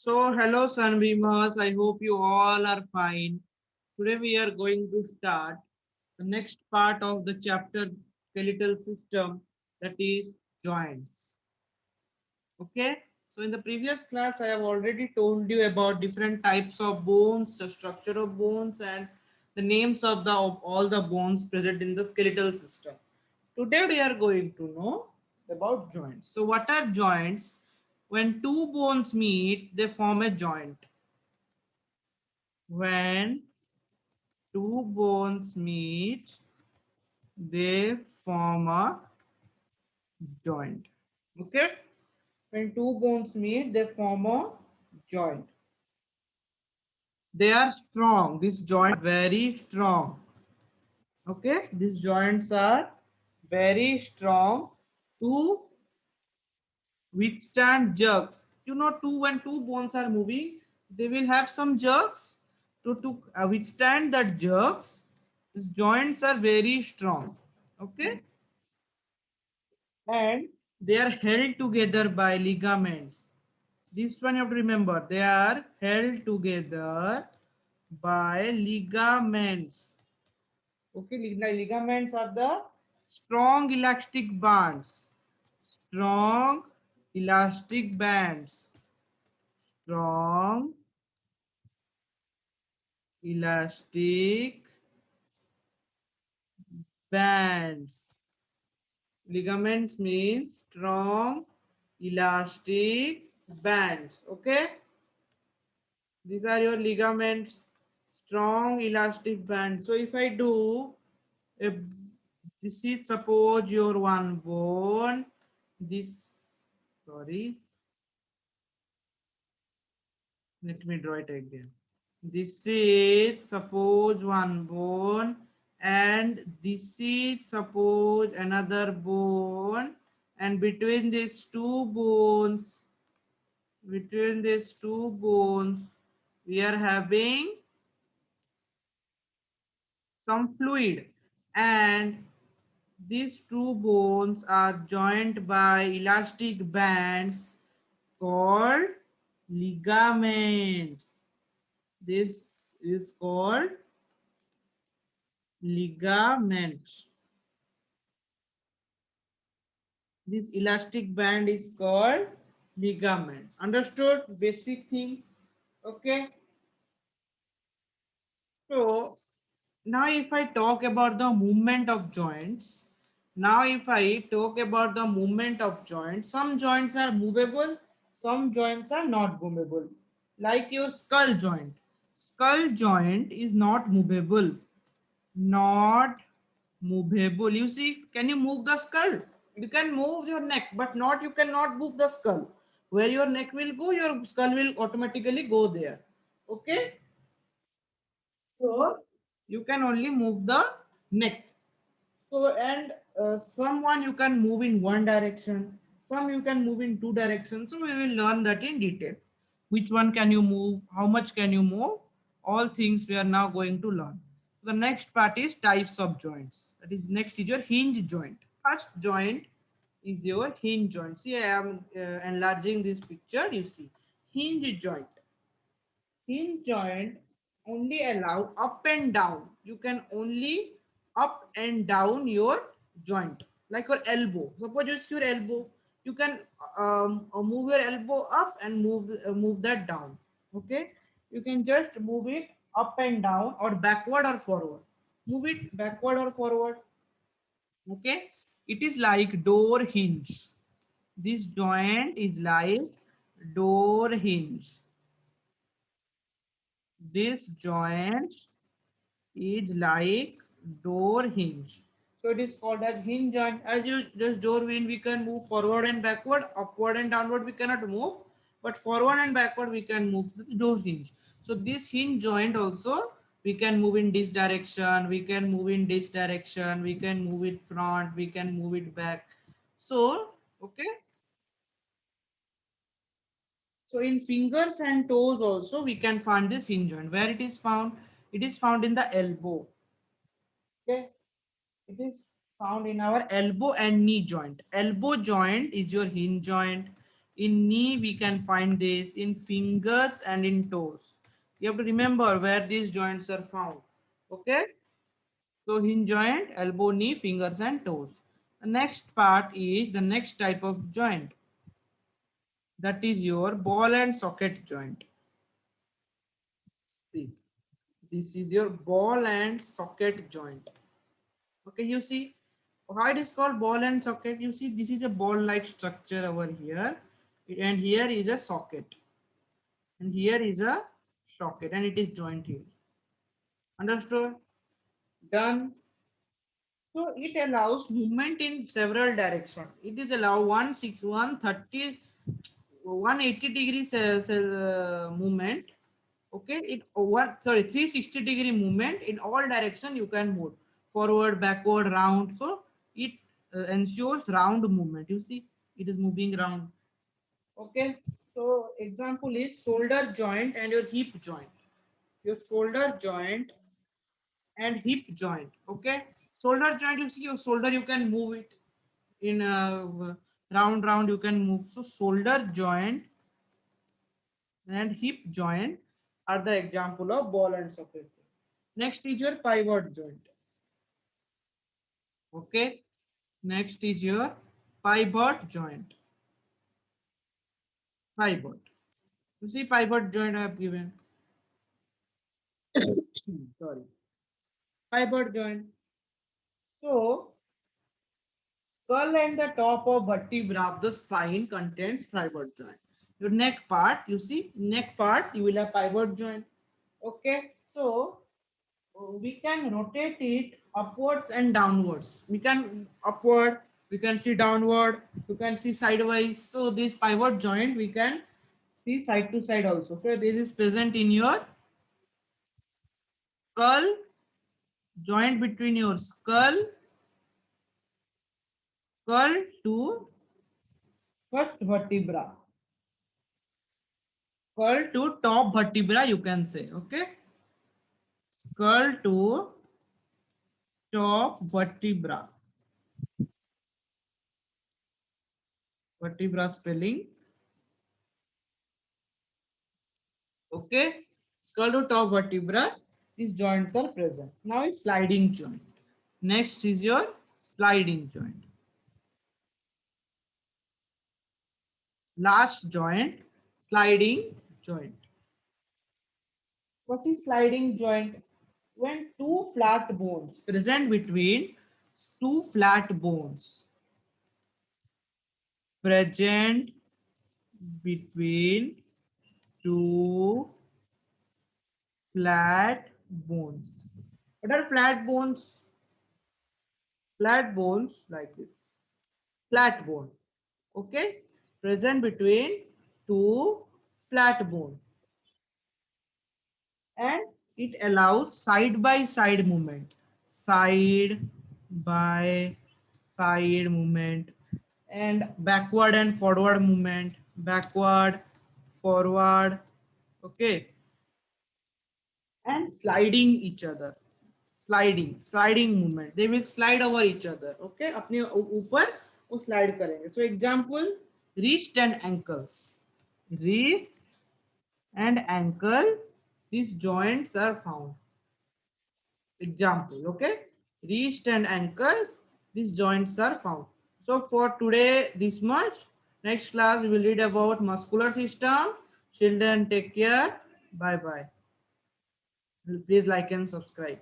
So, hello Sunbeamers, I hope you all are fine. Today we are going to start the next part of the chapter skeletal system, that is joints. Okay, so in the previous class I have already told you about different types of bones, the structure of bones, and the names of all the bones present in the skeletal system. Today we are going to know about joints. So what are joints? When two bones meet, they form a joint. When two bones meet, they form a joint. Okay? When two bones meet, they form a joint. They are strong. These joints are very strong. Okay? These joints are very strong to withstand jerks. When two bones are moving, they will have some jerks. To withstand that jerks, these joints are very strong. Okay? And they are held together by ligaments. This one you have to remember. They are held together by ligaments. Okay, ligaments are the strong elastic bands. Strong elastic bands. Strong elastic bands. Ligaments means strong elastic bands. Okay, these are your ligaments, strong elastic bands. So if I do a, this is suppose your one bone, this, sorry, let me draw it again. This is suppose one bone, and this is suppose another bone, and between these two bones we are having some fluid, and these two bones are joined by elastic bands called ligaments. This is called ligaments. This elastic band is called ligaments. Understood? Basic thing. Okay. So now if I talk about the movement of joints, some joints are movable, some joints are not movable. Like your skull joint. Skull joint is not movable. Not movable. You see, can you move the skull? You can move your neck, but not you cannot move the skull. Where your neck will go, your skull will automatically go there. Okay? So you can only move the neck. So and someone you can move in one direction, some you can move in two directions. So we will learn that in detail. Which one can you move? How much can you move? All things we are now going to learn. The next part is types of joints. That is next is your hinge joint. First joint is your hinge joint. See, I am enlarging this picture. You see, hinge joint. Hinge joint only allow up and down. You can only up and down your joint, like your elbow. Suppose it's your elbow, you can move your elbow up and move that down. Okay, you can just move it up and down or backward or forward. Move it backward or forward. Okay, it is like door hinge. This joint is like door hinge. This joint is like door hinge. So it is called as hinge joint. As you just door hinge, we can move forward and backward, upward and downward we cannot move, but forward and backward we can move the door hinge. So this hinge joint also we can move in this direction, we can move in this direction, we can move it front, we can move it back. So okay. So in fingers and toes also we can find this hinge joint. Where it is found? It is found in the elbow. Okay. It is found in our elbow and knee joint. Elbow joint is your hinge joint. In knee, we can find this in fingers and in toes. You have to remember where these joints are found. Okay. So hinge joint, elbow, knee, fingers and toes. The next part is the next type of joint. That is your ball and socket joint. See, this is your ball and socket joint. Okay, you see why it is called ball and socket. You see, this is a ball-like structure over here, and here is a socket, and here is a socket, and it is joint here. Understood? Done. So it allows movement in several directions. It is allow 180 degrees movement. Okay, it one sorry 360-degree movement in all direction you can move forward, backward, round. So it ensures round movement. You see, it is moving round. Okay, so example is shoulder joint and your hip joint. Your shoulder joint and hip joint. Okay, shoulder joint, you see your shoulder, you can move it in round, you can move. So shoulder joint and hip joint are the example of ball and socket. Next is your pivot joint. Okay, next is your pivot joint. Pivot, you see pivot joint I have given. Sorry, pivot joint. So skull and the top of vertebra of the spine contains pivot joint. Your neck part, you see, neck part, you will have pivot joint. Okay, so we can rotate it upwards and downwards. We can upward, we can see downward, you can see sideways. So this pivot joint we can see side to side also. So this is present in your skull, joint between your skull to first vertebra. Skull to top vertebra, you can say. Okay, skull to top vertebra. Vertebra spelling. Okay, skull to top vertebra. These joints are present. Now it's sliding joint. Next is your sliding joint. Last joint, sliding joint. What is sliding joint? When two flat bones present between two flat bones present between two flat bones. What are flat bones? Flat bones like this. Flat bone. Okay, present between two flat bone, and it allows side by side movement, side by side movement, and backward and forward movement, backward, forward. Okay, and sliding each other, sliding movement, they will slide over each other. Okay, अपने ऊपर वो slide करेंगे. So example, wrist and ankles. Wrist and ankle, these joints are found. Example, okay, wrist and ankles, these joints are found. So for today this much. Next class we will read about muscular system. Children, take care. Bye bye. Please like and subscribe.